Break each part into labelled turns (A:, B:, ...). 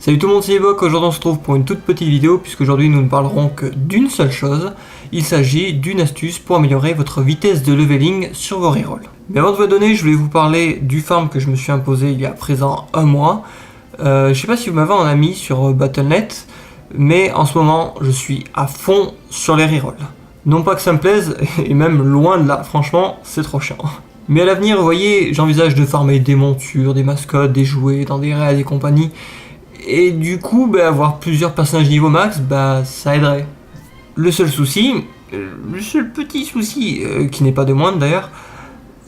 A: Salut tout le monde, c'est Evoque. Aujourd'hui on se retrouve pour une toute petite vidéo puisqu'aujourd'hui nous ne parlerons que d'une seule chose. Il s'agit d'une astuce pour améliorer votre vitesse de leveling sur vos rerolls. Mais avant de vous la donner, je voulais vous parler du farm que je me suis imposé il y a à présent un mois. Je sais pas si vous m'avez en ami sur Battle.net, mais en ce moment je suis à fond sur les rerolls. Non pas que ça me plaise, et même loin de là, franchement c'est trop chiant. Mais à l'avenir, vous voyez, j'envisage de farmer des montures, des mascottes, des jouets, dans des raids et compagnie. Et du coup, avoir plusieurs personnages niveau max, ça aiderait. Le seul petit souci, qui n'est pas de moindre d'ailleurs,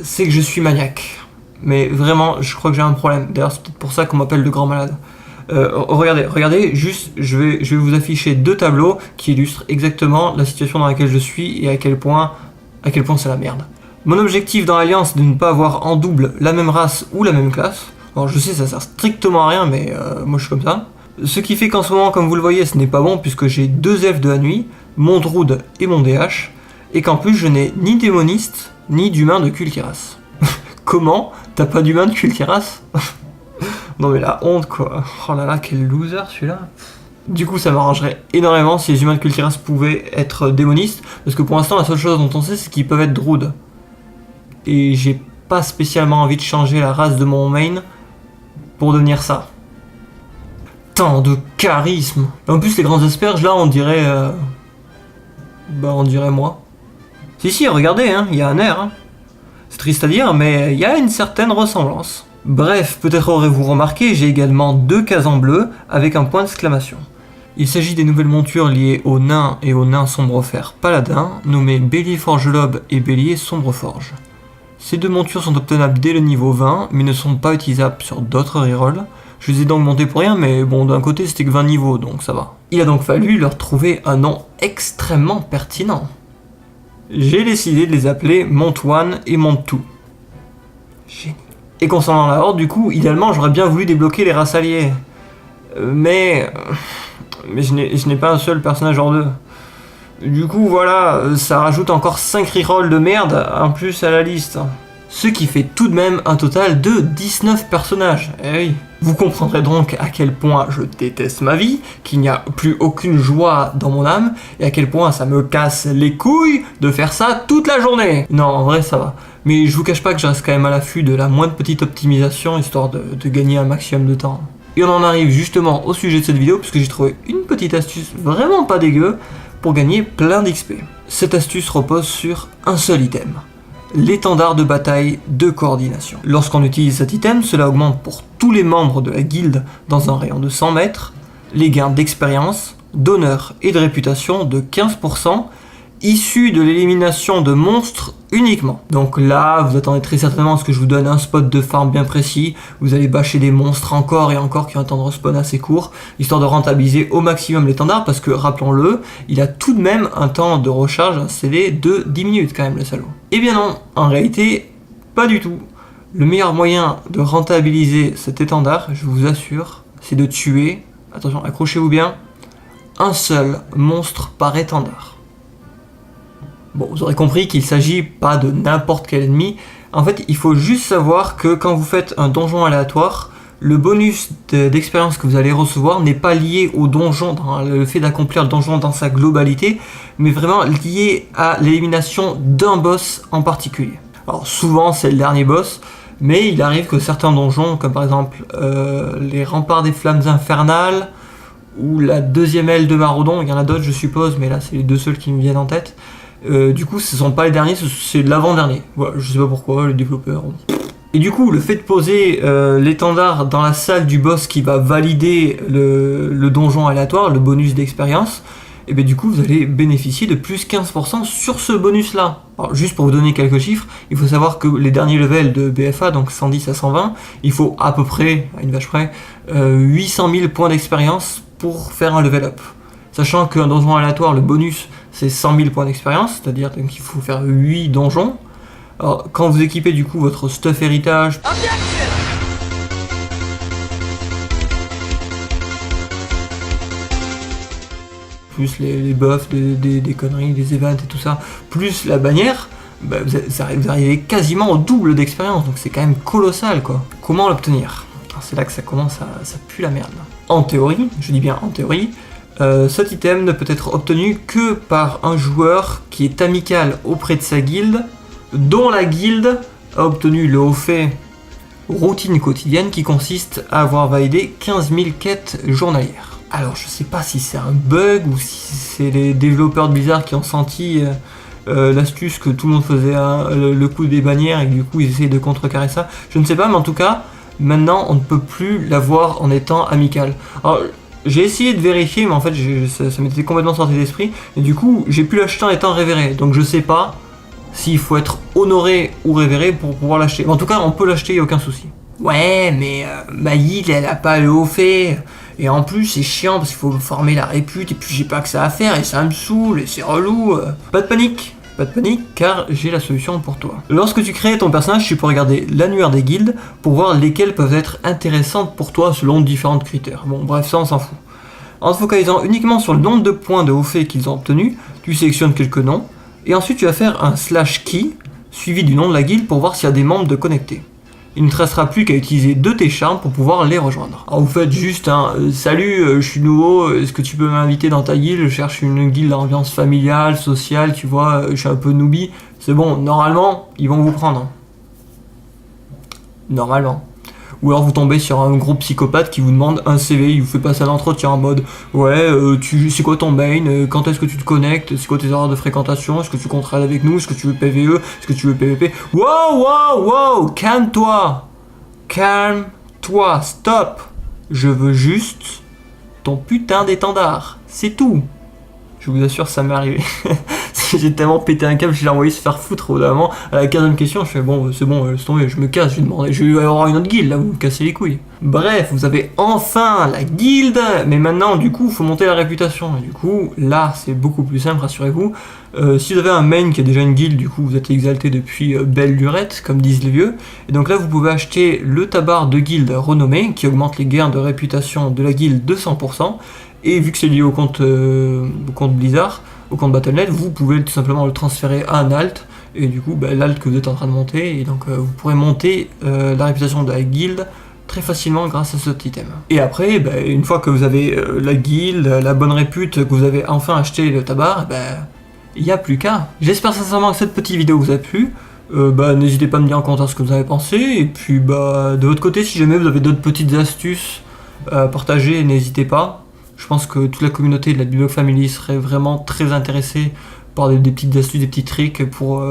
A: c'est que je suis maniaque. Mais vraiment, je crois que j'ai un problème. D'ailleurs, c'est peut-être pour ça qu'on m'appelle le grand malade. Regardez, juste, je vais vous afficher deux tableaux qui illustrent exactement la situation dans laquelle je suis et à quel point c'est la merde. Mon objectif dans l'Alliance est de ne pas avoir en double la même race ou la même classe. Alors je sais, ça sert strictement à rien, mais moi je suis comme ça. Ce qui fait qu'en ce moment, comme vous le voyez, ce n'est pas bon puisque j'ai deux elfes de la nuit, mon druide et mon DH, et qu'en plus je n'ai ni démoniste, ni d'humain de Kultiras. Comment? T'as pas d'humain de Kultiras? Non mais la honte quoi. Oh là là, quel loser celui-là. Du coup ça m'arrangerait énormément si les humains de Kultiras pouvaient être démonistes, parce que pour l'instant la seule chose dont on sait c'est qu'ils peuvent être druides. Et j'ai pas spécialement envie de changer la race de mon main pour devenir ça. Tant de charisme. Et en plus les grandes asperges là on dirait moi. Si regardez hein, il y a un air hein. C'est triste à dire mais il y a une certaine ressemblance. Bref, peut-être aurez-vous remarqué, j'ai également deux cases en bleu avec un point d'exclamation. Il s'agit des nouvelles montures liées aux nains et aux nains sombrefer paladins, nommés Bélier Forge-Lobe et Bélier Sombreforge. Ces deux montures sont obtenables dès le niveau 20, mais ne sont pas utilisables sur d'autres rerolls. Je les ai donc montées pour rien, mais bon, d'un côté c'était que 20 niveaux, donc ça va. Il a donc fallu leur trouver un nom extrêmement pertinent. J'ai décidé de les appeler Mont1 et Mont2. Génie. Et concernant la horde, du coup, idéalement j'aurais bien voulu débloquer les races alliées. Mais je n'ai pas un seul personnage hors d'eux. Du coup voilà, ça rajoute encore 5 rerolls de merde en plus à la liste. Ce qui fait tout de même un total de 19 personnages. Eh oui. Vous comprendrez donc à quel point je déteste ma vie, qu'il n'y a plus aucune joie dans mon âme, et à quel point ça me casse les couilles de faire ça toute la journée. Non, en vrai ça va. Mais je vous cache pas que je reste quand même à l'affût de la moindre petite optimisation, histoire de gagner un maximum de temps. Et on en arrive justement au sujet de cette vidéo, puisque j'ai trouvé une petite astuce vraiment pas dégueu, pour gagner plein d'XP. Cette astuce repose sur un seul item, l'étendard de bataille de coordination. Lorsqu'on utilise cet item, cela augmente pour tous les membres de la guilde dans un rayon de 100 mètres, les gains d'expérience, d'honneur et de réputation de 15%, issus de l'élimination de monstres uniquement. Donc là, vous attendez très certainement à ce que je vous donne un spot de farm bien précis, vous allez bâcher des monstres encore et encore qui ont un temps de respawn assez court, histoire de rentabiliser au maximum l'étendard, parce que, rappelons-le, il a tout de même un temps de recharge, un CD de 10 minutes quand même le salaud. Eh bien non, en réalité, pas du tout. Le meilleur moyen de rentabiliser cet étendard, je vous assure, c'est de tuer, attention, accrochez-vous bien, un seul monstre par étendard. Bon, vous aurez compris qu'il ne s'agit pas de n'importe quel ennemi. En fait, il faut juste savoir que quand vous faites un donjon aléatoire, le bonus d'expérience que vous allez recevoir n'est pas lié au donjon, dans le fait d'accomplir le donjon dans sa globalité, mais vraiment lié à l'élimination d'un boss en particulier. Alors souvent c'est le dernier boss, mais il arrive que certains donjons, comme par exemple les remparts des flammes infernales, ou la deuxième aile de Maraudon, il y en a d'autres je suppose, mais là c'est les deux seuls qui me viennent en tête. Du coup ce sont pas les derniers, c'est l'avant-dernier. Voilà, je sais pas pourquoi, les développeurs. Et du coup le fait de poser l'étendard dans la salle du boss qui va valider le donjon aléatoire, le bonus d'expérience, et bien du coup vous allez bénéficier de plus 15% sur ce bonus là. Alors juste pour vous donner quelques chiffres, il faut savoir que les derniers levels de BFA, donc 110 à 120, il faut à peu près, à une vache près, 800 000 points d'expérience pour faire un level up. Sachant qu'un donjon aléatoire, le bonus, c'est 100 000 points d'expérience, c'est-à-dire qu'il faut faire 8 donjons. Alors, quand vous équipez du coup votre stuff héritage, plus les buffs, des conneries, des events et tout ça, plus la bannière, vous arrivez quasiment au double d'expérience, donc c'est quand même colossal quoi. Comment l'obtenir? C'est là que ça commence ça pue la merde. en théorie, je dis bien en théorie, cet item ne peut être obtenu que par un joueur qui est amical auprès de sa guilde, dont la guilde a obtenu le haut fait routine quotidienne qui consiste à avoir validé 15 000 quêtes journalières. Alors je sais pas si c'est un bug ou si c'est les développeurs de Blizzard qui ont senti l'astuce que tout le monde faisait le coup des bannières et que du coup ils essayaient de contrecarrer ça. Je ne sais pas, mais en tout cas, maintenant on ne peut plus l'avoir en étant amical. Alors j'ai essayé de vérifier, mais en fait ça m'était complètement sorti d'esprit, et du coup j'ai pu l'acheter en étant révéré, donc je sais pas s'il faut être honoré ou révéré pour pouvoir l'acheter. En tout cas, on peut l'acheter, y a aucun souci. Ouais, mais ma guilde, elle a pas le haut fait. Et en plus, c'est chiant parce qu'il faut former la répute, et puis j'ai pas que ça à faire, et ça me saoule, et c'est relou. Pas de panique, car j'ai la solution pour toi. Lorsque tu crées ton personnage, tu peux regarder l'annuaire des guildes pour voir lesquelles peuvent être intéressantes pour toi selon différents critères. Bon, bref, ça on s'en fout. En te focalisant uniquement sur le nombre de points de haut fait qu'ils ont obtenus, tu sélectionnes quelques noms, et ensuite tu vas faire un /key suivi du nom de la guilde pour voir s'il y a des membres de connectés. Il ne te restera plus qu'à utiliser 2 tes charmes pour pouvoir les rejoindre. Alors vous faites juste un salut, je suis nouveau, est-ce que tu peux m'inviter dans ta guilde? Je cherche une guilde d'ambiance familiale, sociale, tu vois, je suis un peu newbie. C'est bon, normalement, ils vont vous prendre. Normalement. Ou alors vous tombez sur un gros psychopathe qui vous demande un CV, il vous fait passer un entretien en mode ouais, c'est quoi ton main, quand est-ce que tu te connectes, c'est quoi tes horaires de fréquentation, est-ce que tu comptes avec nous, est-ce que tu veux PVE, est-ce que tu veux PVP. Wow, calme-toi, stop. Je veux juste ton putain d'étendard, c'est tout. Je vous assure, ça m'est arrivé. J'ai tellement pété un câble, je l'ai envoyé se faire foutre au moment. À la 15e question, je fais bon, c'est bon, laisse tomber, je me casse, je vais avoir une autre guilde, là, vous me cassez les couilles. Bref, vous avez enfin la guilde, mais maintenant, du coup, il faut monter la réputation. Et du coup, là, c'est beaucoup plus simple, rassurez-vous. Si vous avez un main qui a déjà une guilde, du coup, vous êtes exalté depuis belle lurette, comme disent les vieux. Et donc là, vous pouvez acheter le tabard de guilde renommé, qui augmente les gains de réputation de la guilde de 100%. Et vu que c'est lié au compte Blizzard, au compte Battle.net, vous pouvez tout simplement le transférer à un alt, et du coup l'alt que vous êtes en train de monter, et donc vous pourrez monter la réputation de la guilde très facilement grâce à cet item. Et après, une fois que vous avez la guilde, la bonne répute, que vous avez enfin acheté le tabac, il n'y a plus qu'à. J'espère sincèrement que cette petite vidéo vous a plu. N'hésitez pas à me dire en commentaire ce que vous avez pensé, et puis de votre côté, si jamais vous avez d'autres petites astuces à partager, n'hésitez pas. Je pense que toute la communauté de la Biblioc Family serait vraiment très intéressée par des petites astuces, des petits tricks pour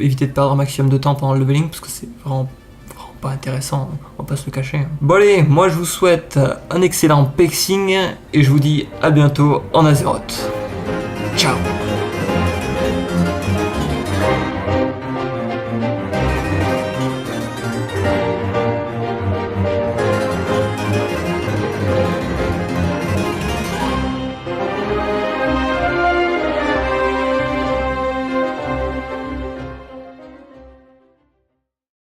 A: éviter de perdre un maximum de temps pendant le leveling, parce que c'est vraiment pas intéressant, on va pas se le cacher. Bon allez, moi je vous souhaite un excellent pexing, et je vous dis à bientôt en Azeroth. Ciao.